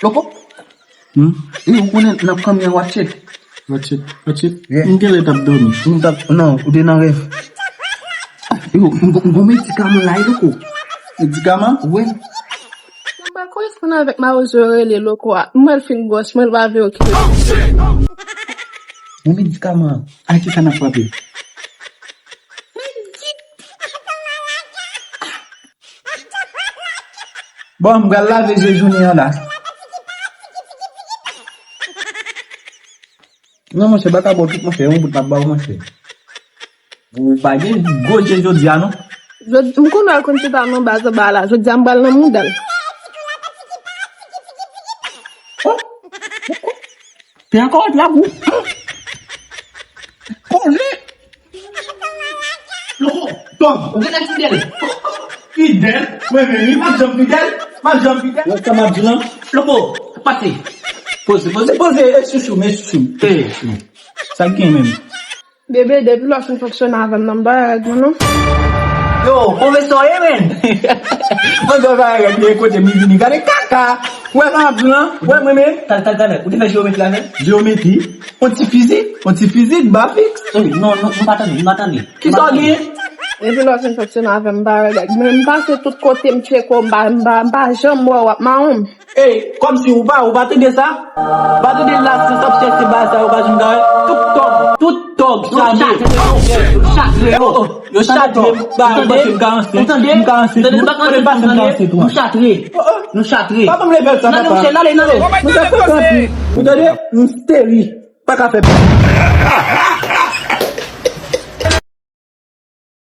Loko? Ou konen nap kamyen watch it? Watch it. Yeah. Mwen let ap dormi. Non, ou de nan rev. Yo, mwen medikaman la loko. Medikaman? Ouais. Ba ko est kon avec ma ozore le loko a. Mwen fin gos, mwen va ve ok. Mwen medikaman. A ki sa na frape? Bon, mwen gal lave je jouni an la. Non, mwen se baka bo tout mwen se, yon bout nap ba ou mwen se. Ou bagye, go je jodi an nou. Mwen kon wal kon chita nan baza bala. Jodi am bal nan moun dal. Te ankon la bou. Konle. Loko, Tom, ou gen ak fidel? Fidel? Mwen, ma jom fidel? Wè kam ap di lan? Loko, pase. Pose, chouchou, men chouchou. Sa gen men. Bebe, depi lò fin foksyon avèm nan bayad, mwen nou. Yo, professeur men. Mwen do va yon kote mi vini gade kaka. Wè kam ap di lan? Wè mwen men. Tane, ou te fè geometri la men? Geometri? On ti fizik, ba fix. Non, m'attendez. Ki sa gen? Depi lò fin foksyon avèm bayad. Mwen mpase tout kote mche ko mba jom wap ma om. Hey, comme si ou ba tende sa? Ba tende la se subject ba sa ou ba jim gare? Tout tog, chane. Yo chatre, ba Nous châtrer. Pas comme les belles ça, papa. Non, Vous savez, pas ka fe.